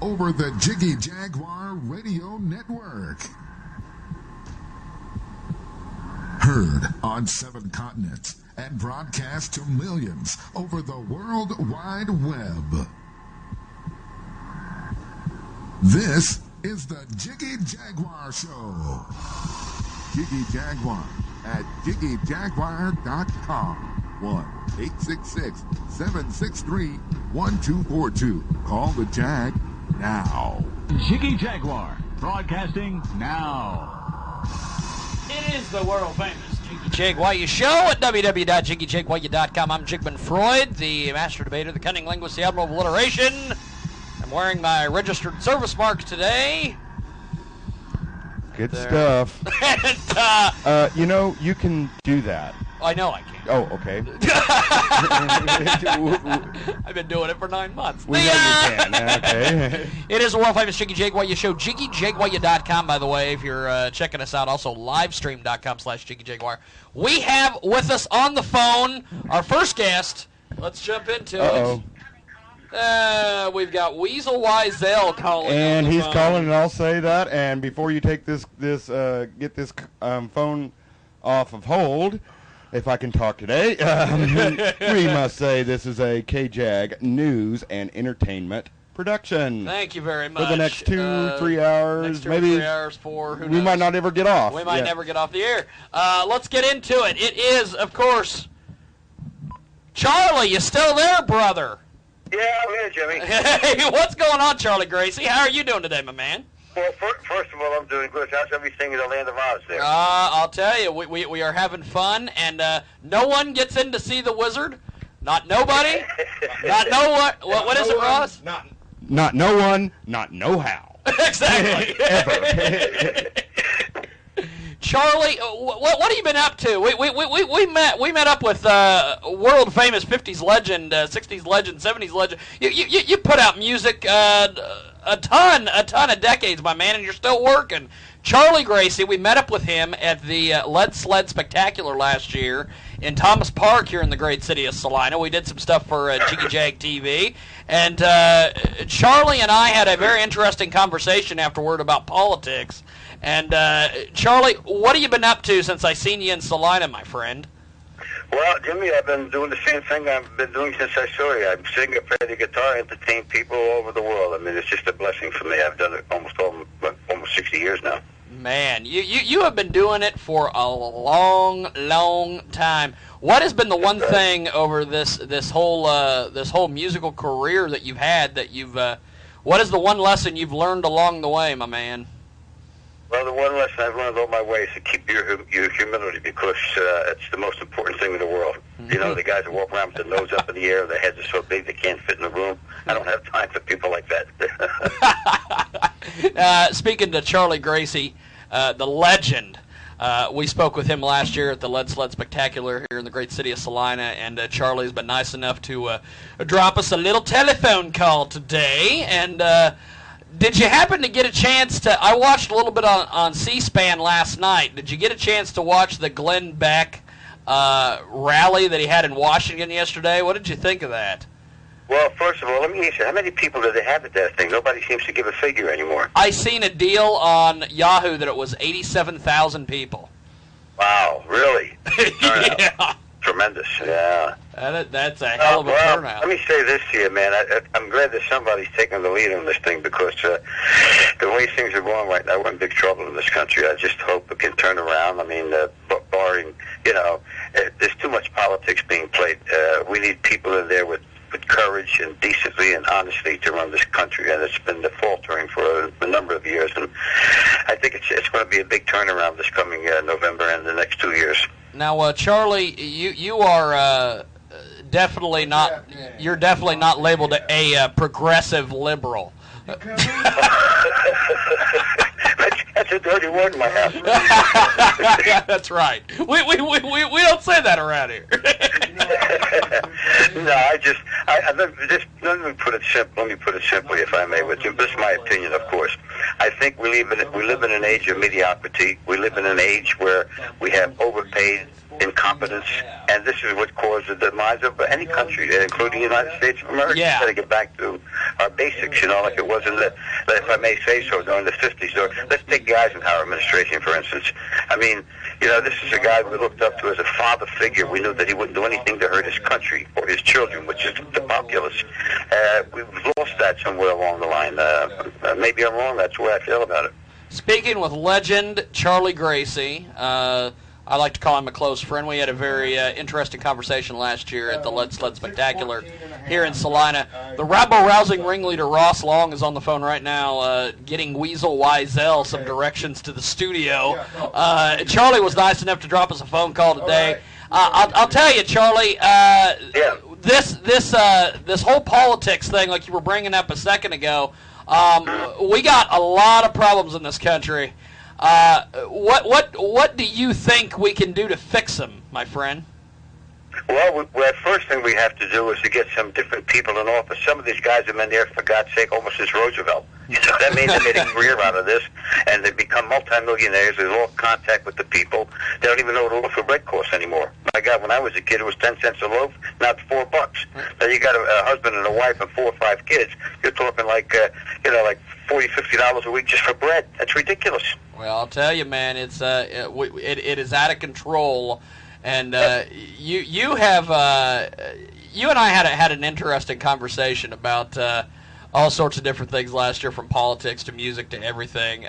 over the Jiggy Jaguar Radio Network. Heard on 7 continents and broadcast to millions over the World Wide Web. This is the Jiggy Jaguar Show. Jiggy Jaguar at JiggyJaguar.com. 1-866-763-1242. Call the Jag now. Jiggy Jaguar, broadcasting now. It is the world-famous Jiggy Jaguar Show at www.JiggyJaguar.com. I'm Jigman Freud, the master debater, the cunning linguist, the admiral of alliteration. I'm wearing my registered service mark today. Good stuff. And, you know, you can do that. I know I can. Oh, okay. I've been doing it for 9 months. We know you can. Okay. It is the world-famous Jiggy Jaguar Show. JiggyJaguar.com, by the way, if you're checking us out. Also, livestream.com/JiggyJaguar. We have with us on the phone our first guest. Let's jump into it. We've got Weasel Wiesel calling. And he's phone. calling, and I'll say that. And before you take get this phone off of hold, if I can talk today, we must say this is a KJAG news and entertainment production. Thank you very much. For the next 2-3 hours, next 2 maybe or 3 hours, 4. Who knows? We might not ever get off. We might never get off the air. Let's get into it. It is, of course, Charlie. You still there, brother? Yeah, I'm here, Jimmy. Hey, what's going on, Charlie Gracie? How are you doing today, my man? Well, first of all, I'm doing good. How's everything in the land of Oz there? I'll tell you, we are having fun, and no one gets in to see the wizard. Not nobody. Not no one. What is it, Ross? Not no one. Not no how. Exactly. Ever. Charlie, what have you been up to? We met up with world famous 50s legend, 60s legend, 70s legend. You put out music a ton of decades, my man, and you're still working. Charlie Gracie, we met up with him at the Lead Sled Spectacular last year in Thomas Park here in the great city of Salina. We did some stuff for Jiggy Jag TV, and Charlie and I had a very interesting conversation afterward about politics. And, Charlie, what have you been up to since I seen you in Salina, my friend? Well, Jimmy, I've been doing the same thing I've been doing since I saw you. I sing, I play the guitar, entertain people all over the world. I mean, it's just a blessing for me. I've done it almost 60 years now. Man, you have been doing it for a long time. What has been the one thing over this whole musical career that you've had that you've what is the one lesson you've learned along the way, my man? Well, the one lesson I've learned all my way is to keep your humility, because it's the most important thing in the world. Mm-hmm. You know, the guys that walk around with their nose up in the air, their heads are so big they can't fit in the room. I don't have time for people like that. Speaking to Charlie Gracie, the legend, we spoke with him last year at the Lead Sled Spectacular here in the great city of Salina, and Charlie's been nice enough to drop us a little telephone call today, and did you happen to get a chance to... I watched a little bit on C-SPAN last night. Did you get a chance to watch the Glenn Beck rally that he had in Washington yesterday? What did you think of that? Well, first of all, let me ask you, how many people do they have at that thing? Nobody seems to give a figure anymore. I seen a deal on Yahoo that it was 87,000 people. Wow, really? Yeah. Tremendous, yeah. That's a hell of a turnout. Let me say this to you, man. I'm glad that somebody's taking the lead on this thing, because the way things are going right now, we're in big trouble in this country. I just hope it can turn around. I mean, barring, there's too much politics being played. We need people in there with courage and decency and honesty to run this country, and it's been faltering for a number of years. And I think it's going to be a big turnaround this coming November and the next 2 years. Now, Charlie, you are definitely not. You're definitely not labeled a progressive liberal. That's a dirty word in my house. That's right. We don't say that around here. Let me put it simply, if I may, with you. This is my opinion, of course. I think we live in an age of mediocrity. We live in an age where we have overpaid incompetence, and this is what caused the demise of any country, including the United States of America. Yeah. We've got to get back to our basics, like it was in the, if I may say so, during the 50s. Let's take the Eisenhower administration, for instance. I mean, this is a guy we looked up to as a father figure. We knew that he wouldn't do anything to hurt his country or his children, which is the populace. We've lost that somewhere along the line. Maybe I'm wrong. That's the way I feel about it. Speaking with legend Charlie Gracie, I like to call him a close friend. We had a very interesting conversation last year at the Lead Sled Spectacular here in Salina. The rabble-rousing ringleader Ross Long is on the phone right now getting Weasel Wiesel some directions to the studio. Charlie was nice enough to drop us a phone call today. I'll tell you, Charlie, this whole politics thing, like you were bringing up a second ago, we got a lot of problems in this country. What do you think we can do to fix them, my friend? Well, the first thing we have to do is to get some different people in office. Some of these guys have been there, for God's sake, almost since Roosevelt. That means they made a career out of this, and they become multimillionaires. They lost contact with the people. They don't even know what a loaf of bread costs anymore. My God, when I was a kid, it was 10 cents a loaf. Now it's $4. Now you got a husband and a wife and 4 or 5 kids. You're talking like $40, $50 a week just for bread. That's ridiculous. Well, I'll tell you, man, it is out of control. And you and I had an interesting conversation about all sorts of different things last year, from politics to music to everything.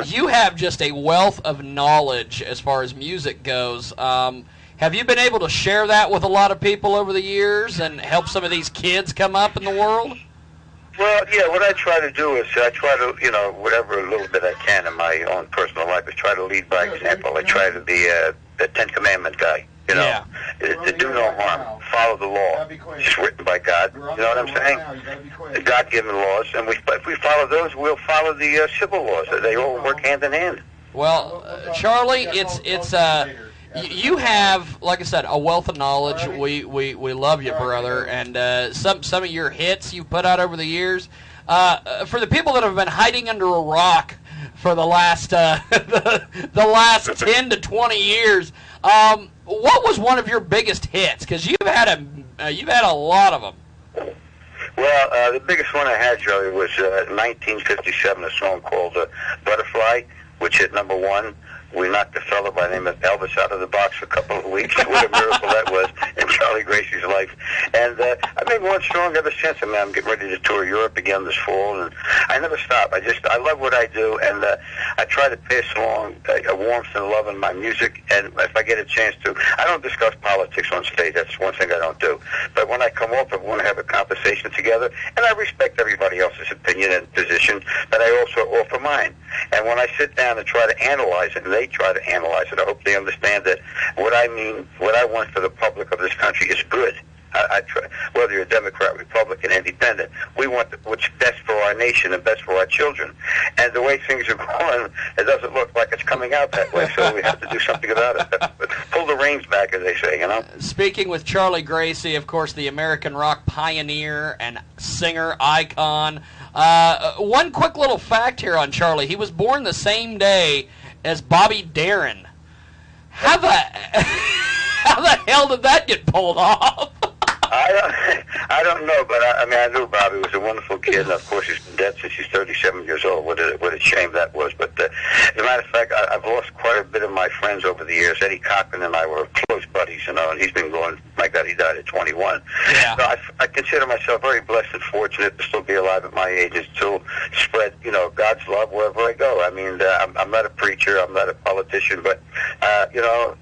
You have just a wealth of knowledge as far as music goes. Have you been able to share that with a lot of people over the years and help some of these kids come up in the world? Well, yeah, what I try to do is I try to, whatever little bit I can in my own personal life, is try to lead by example. I try to be the Ten Commandment guy, Yeah. To do no harm, follow the law. It's written by God, you know what I'm saying? The God-given laws, and if we follow those, we'll follow the civil laws. They all work hand in hand. Well, Charlie, you have, like I said, a wealth of knowledge. We love you, brother, and some of your hits you've put out over the years. For the people that have been hiding under a rock for the last the last 10 to 20 years, what was one of your biggest hits? Because you've had a lot of them. Well, the biggest one I had, Charlie, was 1957, a song called Butterfly, which hit #1. We knocked a fellow by the name of Elvis out of the box for a couple of weeks. What a miracle that was in Charlie Gracie's life. And I've been going strong ever since. I mean, I'm getting ready to tour Europe again this fall, and I never stop. I love what I do, and I try to pass along a warmth and love in my music. And if I get a chance to, I don't discuss politics on stage. That's one thing I don't do. But when I come off, I want to have a conversation together, and I respect everybody else's opinion and position, but I also offer mine. And when I sit down and try to analyze it, and they try to analyze it, I hope they understand that what I want for the public of this country is good. I try, whether you're a Democrat, Republican, Independent, we want what's best for our nation and best for our children. And the way things are going, it doesn't look like it's coming out that way, so we have to do something about it. Pull the reins back, as they say, Speaking with Charlie Gracie, of course, the American rock pioneer and singer icon. One quick little fact here on Charlie. He was born the same day as Bobby Darin. How the hell did that get pulled off? I don't know, but I knew Bobby was a wonderful kid, and of course he's been dead since he's 37 years old. What a shame that was. But as a matter of fact, I've lost quite a bit of my friends over the years. Eddie Cochran and I were close buddies, and he's been going, my God, he died at 21. Yeah. So I consider myself very blessed and fortunate to still be alive at my age and still spread, God's love wherever I go. I mean, I'm not a preacher, I'm not a politician, but,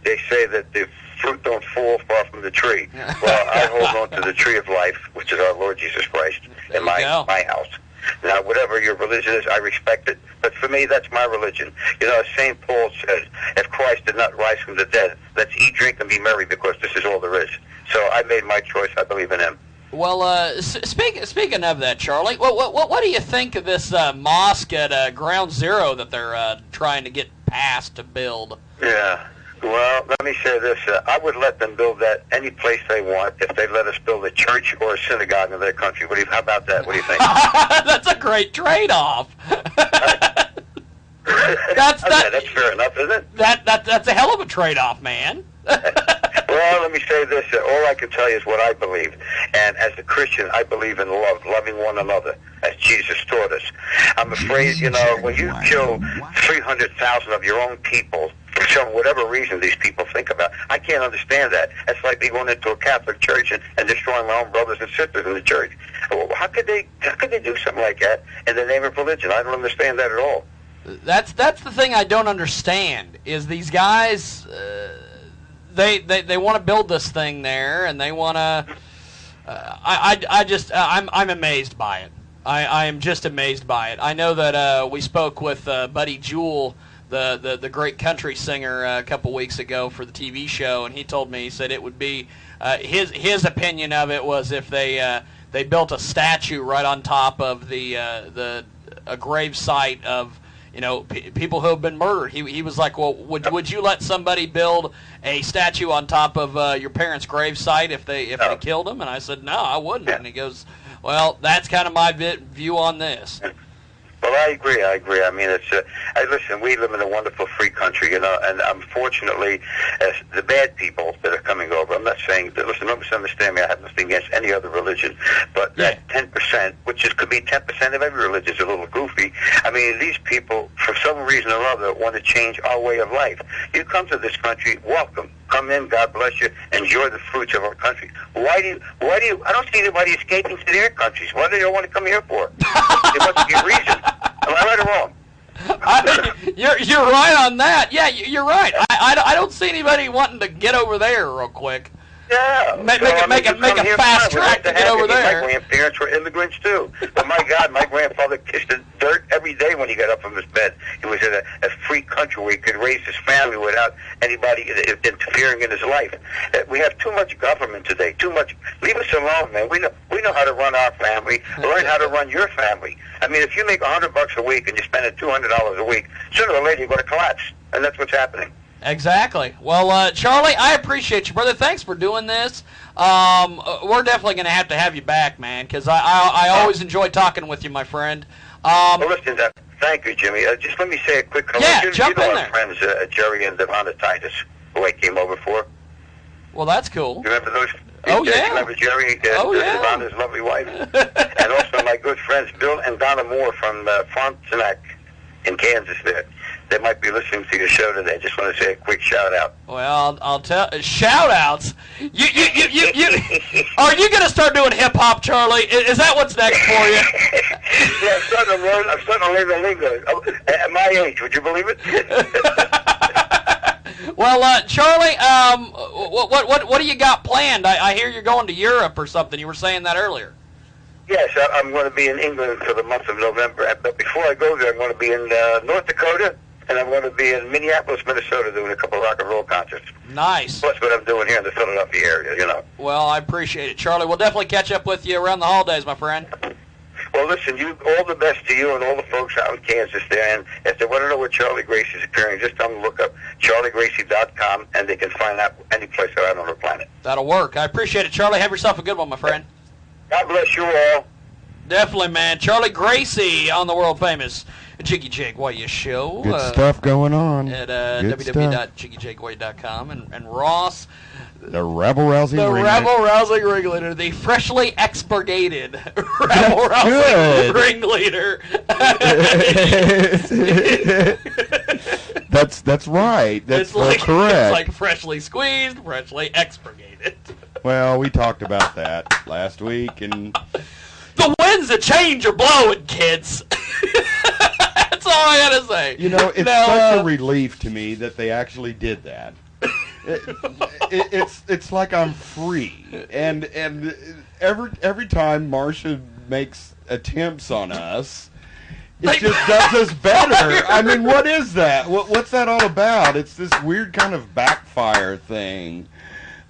they say that the fruit don't fall far from the tree. Well, I hold on to the tree of life, which is our Lord Jesus Christ, in my house. Now, whatever your religion is, I respect it. But for me, that's my religion. St. Paul said, if Christ did not rise from the dead, let's eat, drink, and be merry, because this is all there is. So I made my choice. I believe in him. Well, speaking of that, Charlie, what do you think of this mosque at Ground Zero that they're trying to get passed to build? Yeah. Well, let me say this. I would let them build that any place they want if they let us build a church or a synagogue in their country. How about that? What do you think? That's a great trade-off. That's fair enough, isn't it? That's a hell of a trade-off, man. Well, let me say this. All I can tell you is what I believe. And as a Christian, I believe in love, loving one another, as Jesus taught us. I'm afraid, when you kill 300,000 of your own people, for some whatever reason these people think about, I can't understand that. That's like me going into a Catholic church and destroying my own brothers and sisters in the church. How could they do something like that in the name of religion? I don't understand that at all. That's the thing I don't understand, is these guys... They want to build this thing there, and they want to. I'm amazed by it. I am just amazed by it. I know that we spoke with Buddy Jewell, the great country singer, a couple weeks ago for the TV show, and he told me, he said it would be his opinion of it was if they built a statue right on top of a grave site of people who have been murdered. He was like, well, would you let somebody build a statue on top of your parents' grave site if they killed them? And I said, no, I wouldn't. And he goes, well, that's kind of my view on this. Well, I agree. I mean, listen, we live in a wonderful free country, and unfortunately, the bad people that are coming over, I'm not saying that, listen, don't misunderstand me, I have nothing against any other religion, but that 10%, could be 10% of every religion, is a little goofy. I mean, these people, for some reason or other, want to change our way of life. You come to this country, welcome. Come in, God bless you, enjoy the fruits of our country. Why do you, I don't see anybody escaping to their countries. What do they want to come here for? There must be a reason. Am I right or wrong? You're right on that. Yeah, you're right. I don't see anybody wanting to get over there real quick. Yeah. Make a fast track to get over there. My grandparents were immigrants too. But my God, my grandfather kissed the dirt every day when he got up from his bed. He was in a free country where he could raise his family without anybody interfering in his life. We have too much government today. Too much. Leave us alone, man. We know how to run our family. Learn how to run your family. I mean, if you make $100 a week and you're spending $200 a week, sooner or later you're going to collapse, and that's what's happening. Exactly. Well, Charlie, I appreciate you, brother. Thanks for doing this. We're definitely going to have you back, man, because I always enjoy talking with you, my friend. Well, listen, thank you, Jimmy. Just let me say a quick comment. Yeah, jump in there. Friends, Jerry and Devonta Titus, who I came over for. Well, that's cool. You remember those? Oh, yeah. You remember Jerry, Devonta's lovely wife? And also my good friends, Bill and Donna Moore from Frontenac in Kansas there. They might be listening to your show today. Just want to say a quick shout-out. Well, I'll tell... Shout-outs? You are you going to start doing hip-hop, Charlie? Is that what's next for you? Yeah, I'm starting to learn the lingo. At my age, would you believe it? Well, Charlie, what do you got planned? I hear you're going to Europe or something. You were saying that earlier. Yes, I'm going to be in England for the month of November. But before I go there, I'm going to be in North Dakota, and I'm going to be in Minneapolis, Minnesota, doing a couple of rock and roll concerts. Nice. Plus what I'm doing here in the Philadelphia area, Well, I appreciate it, Charlie. We'll definitely catch up with you around the holidays, my friend. Well, listen, all the best to you and all the folks out in Kansas there. And if they want to know where Charlie Gracie's appearing, just tell them to look up charliegracie.com, and they can find out any place around on the planet. That'll work. I appreciate it, Charlie. Have yourself a good one, my friend. God bless you all. Definitely, man. Charlie Gracie on the world-famous Jiggy Jaguar show. Good stuff going on. At www.jiggyjaguar.com. And Ross... The rabble-rousing ringleader. The rabble-rousing ringleader. The freshly expurgated rabble-rousing ringleader. That's right. That's correct. It's like freshly squeezed, freshly expurgated. Well, we talked about that last week, and... The winds of change are blowing, kids. That's all I gotta say. It's such a relief to me that they actually did that. It's like I'm free, and every time Marcia makes attempts on us, it just does us better. I mean, what is that? What's that all about? It's this weird kind of backfire thing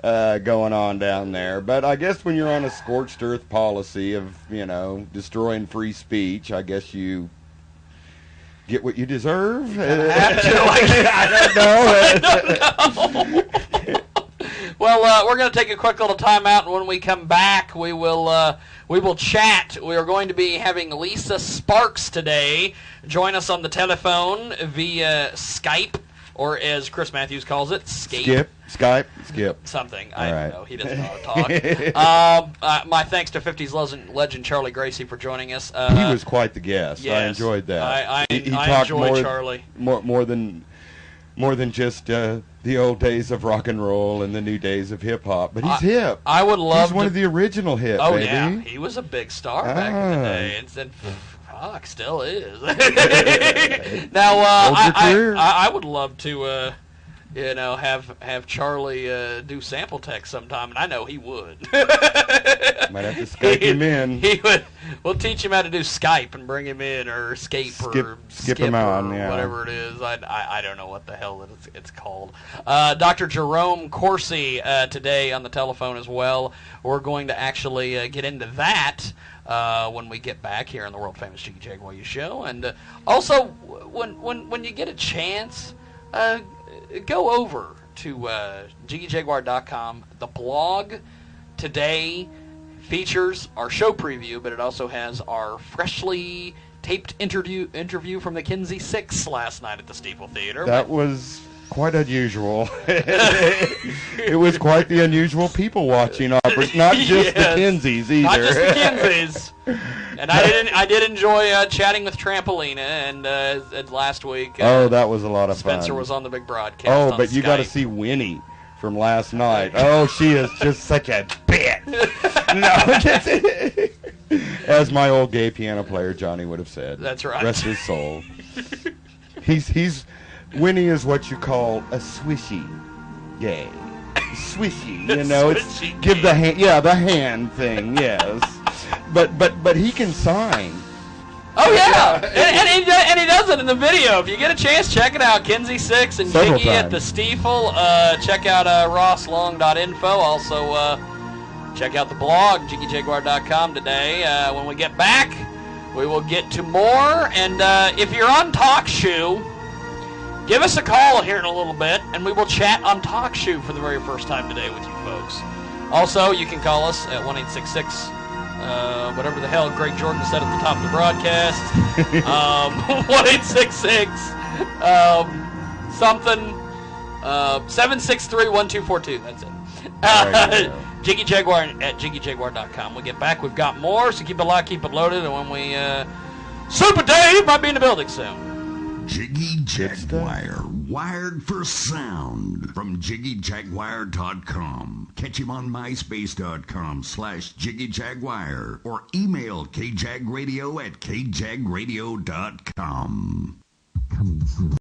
going on down there. But I guess when you're on a scorched earth policy of destroying free speech, I guess you get what you deserve. I don't know. Well, we're going to take a quick little timeout, and when we come back, we will chat. We are going to be having Lisa Sparks today join us on the telephone via Skype, or as Chris Matthews calls it, Skype. Something. I don't know. He doesn't know how to talk. My thanks to 50s legend Charlie Gracie for joining us. He was quite the guest. Yes, I enjoyed that. I talked enjoy Charlie. More than just the old days of rock and roll and the new days of hip hop. But he's hip. I would love. He's one of the original hip. Oh baby. Yeah, he was a big star back in the day, and fuck, still is. Now, I would love to, have Charlie do sample text sometime, and I know he would. Might have to Skype him in. He would. We'll teach him how to do Skype and bring him in, or skip him on, whatever it is. I don't know what the hell it's called. Dr. Jerome Corsi today on the telephone as well. We're going to actually get into that when we get back here on the world famous Jiggy Jaguar show, and also when you get a chance, go over to JiggyJaguar.com. The blog today features our show preview, but it also has our freshly taped interview from the Kinsey Six last night at the Steeple Theater. That was quite unusual. It was quite the unusual people watching opera, not just the Kinseys either. Not just the Kinseys. And I did enjoy chatting with Trampolina and last week. That was a lot of Spencer fun. was on the big broadcast. Oh, but you got to see Winnie from last night. Oh, she is just such a bitch. No, as my old gay piano player Johnny would have said. That's right. Rest his soul. Winnie is what you call a swishy gay. Swishy, it's give the hand, the hand thing, yes. But he can sign. Oh yeah, and he does it in the video. If you get a chance, check it out. Kinsey Six and Jiggy at the Steeple. Check out rosslong.info. Also, check out the blog JiggyJaguar.com today. When we get back, we will get to more. And if you're on TalkShoe, give us a call here in a little bit, and we will chat on TalkShoe for the very first time today with you folks. Also, you can call us at 1-866. Whatever the hell Greg Jordan said at the top of the broadcast. 1-866 763-1242. That's it. Jiggy Jaguar at JiggyJaguar.com. We'll get back. We've got more, so keep it locked, keep it loaded, and when we Super Dave might be in the building soon. Jiggy Jaguar, wired for sound from JiggyJaguar.com. Catch him on MySpace.com/JiggyJaguar or email KJAG Radio at KJAGRadio.com. Coming soon.